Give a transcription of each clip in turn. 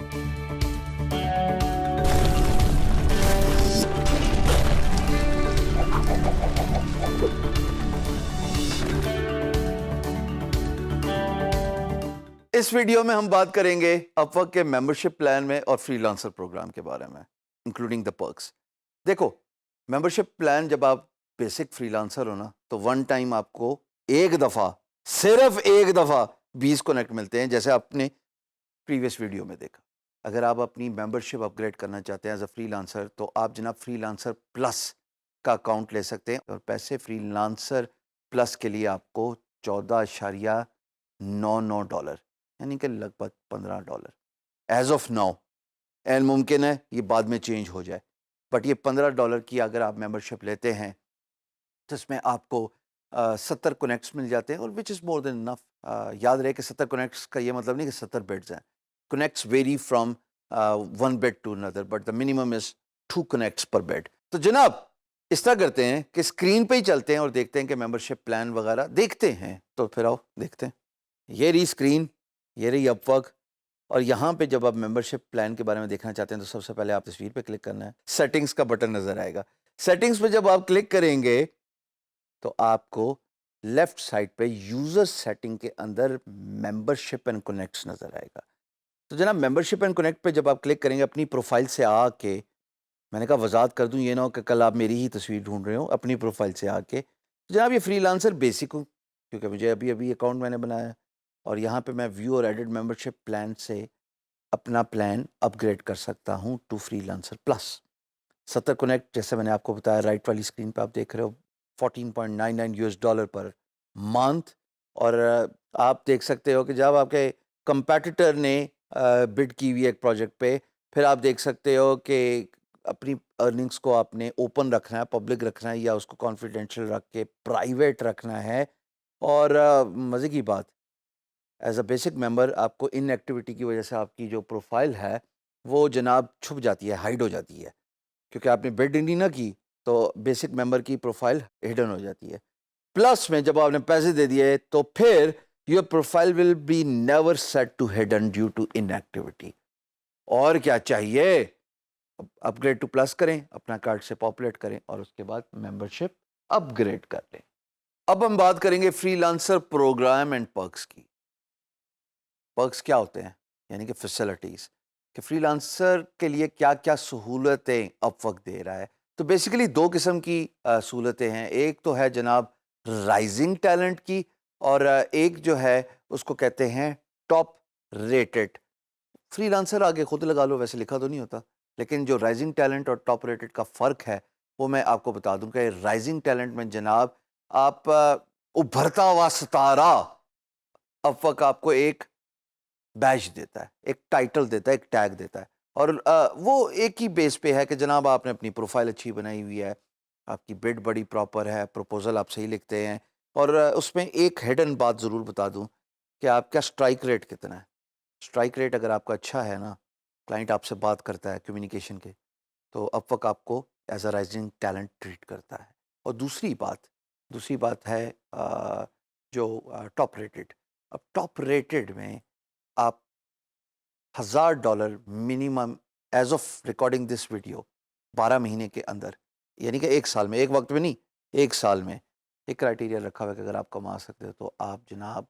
اس video میں ہم بات کریں گے اپ ورک کے ممبرشپ پلان میں اور فری لانسر پروگرام کے بارے میں، انکلوڈنگ دا پرکس۔ دیکھو، ممبرشپ پلان جب آپ بیسک فری لانسر ہو نا تو ون ٹائم آپ کو صرف ایک دفعہ 20 کنیکٹ ملتے ہیں، جیسے آپ نے پریویس ویڈیو میں دیکھا۔ اگر آپ اپنی ممبرشپ اپ گریڈ کرنا چاہتے ہیں ایز اے فری لانسر تو آپ جناب فری لانسر پلس کا اکاؤنٹ لے سکتے ہیں، اور پیسے فری لانسر پلس کے لیے آپ کو $14.99 یعنی کہ لگ بھگ $15 ایز آف ناؤ، این ممکن ہے یہ بعد میں چینج ہو جائے، بٹ یہ $15 کی اگر آپ ممبرشپ لیتے ہیں تو اس میں آپ کو 70 کنیکٹس مل جاتے ہیں، اور وچ از مور دین انف۔ یاد رہے کہ 70 کنیکٹس کا یہ مطلب نہیں کہ 70 بیڈز ہیں، connects vary from one bed to اندر، but the minimum is 2 connects per bed. تو جناب اس طرح کرتے ہیں کہ اسکرین پہ ہی چلتے ہیں اور دیکھتے ہیں کہ ممبرشپ پلان وغیرہ دیکھتے ہیں، تو پھر آؤ دیکھتے ہیں۔ یہ رہی اسکرین، یہ رہی اپ ورک، اور یہاں پہ جب آپ ممبرشپ پلان کے بارے میں دیکھنا چاہتے ہیں تو سب سے پہلے آپ تصویر پہ کلک کرنا ہے، سیٹنگز کا بٹن نظر آئے گا۔ سیٹنگز پہ جب آپ کلک کریں گے تو آپ کو لیفٹ سائڈ پہ یوزر سیٹنگ کے اندر ممبرشپ اینڈ کنیکٹس نظر آئے گا۔ تو جناب ممبرشپ اینڈ کنیکٹ پہ جب آپ کلک کریں گے، اپنی پروفائل سے آ کے، میں نے کہا وضاحت کر دوں، یہ نہ ہو کہ کل آپ میری ہی تصویر ڈھونڈ رہے ہو، اپنی پروفائل سے آ کے جناب یہ فری لانسر بیسک ہوں کیونکہ مجھے ابھی اکاؤنٹ میں نے بنایا، اور یہاں پہ میں ویو اور ایڈٹ ممبرشپ پلان سے اپنا پلان اپ گریڈ کر سکتا ہوں to freelancer plus. 70 connect جیسے میں نے آپ کو بتایا، رائٹ والی اسکرین پہ آپ دیکھ رہے ہو $14.99 پر منتھ، اور آپ دیکھ سکتے ہو کہ جب آپ کے کمپیٹیٹر نے بڈ کی ہوئی ایک پروجیکٹ پہ، پھر آپ دیکھ سکتے ہو کہ اپنی ارننگس کو آپ نے اوپن رکھنا ہے، پبلک رکھنا ہے، یا اس کو کانفیڈینشیل رکھ کے پرائیویٹ رکھنا ہے۔ اور مزے کی بات، ایز اے بیسک ممبر آپ کو ان ایکٹیویٹی کی وجہ سے آپ کی جو پروفائل ہے وہ جناب چھپ جاتی ہے، ہائڈ ہو جاتی ہے، کیونکہ آپ نے بڈ نہیں نہ کی تو بیسک ممبر کی پروفائل ہڈن ہو جاتی ہے۔ پلس میں جب آپ نے پیسے دے دیے تو پھر your profile will be never set to hidden due to inactivity. اور کیا چاہیے، اپ گریڈ ٹو پلس کریں، اپنا کارڈ سے پاپولیٹ کریں، اور اس کے بعد ممبرشپ اپ گریڈ کر لیں۔ اب ہم بات کریں گے free lancer program and perks کی۔ پرکس کیا ہوتے ہیں؟ یعنی کہ فیسلٹیز، کہ فری لانسر کے لیے کیا کیا سہولتیں اپ ورک دے رہا ہے۔ تو بیسیکلی 2 قسم کی سہولتیں ہیں، ایک تو ہے جناب رائزنگ ٹیلنٹ کی، اور ایک جو ہے اس کو کہتے ہیں ٹاپ ریٹڈ۔ فری لانسر آگے خود لگا لو، ویسے لکھا تو نہیں ہوتا، لیکن جو رائزنگ ٹیلنٹ اور ٹاپ ریٹڈ کا فرق ہے وہ میں آپ کو بتا دوں کہ رائزنگ ٹیلنٹ میں جناب آپ ابھرتا ہوا ستارہ، اپ ورک آپ کو ایک بیچ دیتا ہے، ایک ٹائٹل دیتا ہے، ایک ٹیگ دیتا ہے، اور وہ ایک ہی بیس پہ ہے کہ جناب آپ نے اپنی پروفائل اچھی بنائی ہوئی ہے، آپ کی بڈ بڑی پراپر ہے، پروپوزل آپ صحیح لکھتے ہیں، اور اس میں ایک ہڈن بات ضرور بتا دوں کہ آپ کا اسٹرائک ریٹ کتنا ہے۔ اسٹرائک ریٹ اگر آپ کا اچھا ہے نا، کلائنٹ آپ سے بات کرتا ہے کمیونیکیشن کے، تو اپ ورک آپ کو as a rising talent treat کرتا ہے۔ اور دوسری بات ہے جو ٹاپ ریٹڈ۔ اب ٹاپ ریٹڈ میں آپ $1000 minimum as of recording this video 12 مہینے کے اندر، یعنی کہ ایک سال میں، ایک وقت میں نہیں، ایک سال میں ایک کرائٹیریا رکھا ہوا ہے کہ اگر آپ کما سکتے ہو تو آپ جناب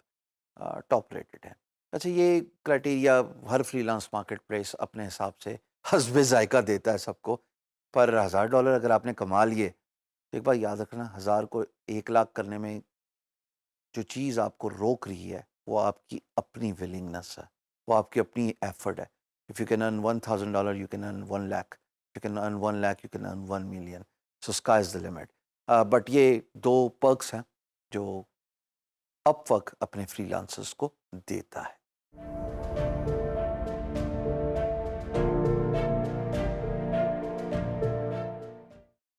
ٹاپ ریٹڈ ہیں۔ اچھا، یہ کرائٹیریا ہر فری لانس مارکیٹ پلیس اپنے حساب سے حسب ذائقہ دیتا ہے سب کو، پر $1000 اگر آپ نے کما لیے تو ایک بات یاد رکھنا، 1000 کو 1,00,000 کرنے میں جو چیز آپ کو روک رہی ہے وہ آپ کی اپنی ولنگنس ہے، وہ آپ کی اپنی ایفرٹ ہے۔ If you can earn $1,000 you can earn 1 lakh. If you can earn 1 lakh you can earn 1 million. So sky is the limit. But یہ 2 perks ہیں جو اپ ورک اپنے فری لانسرز کو دیتا ہے۔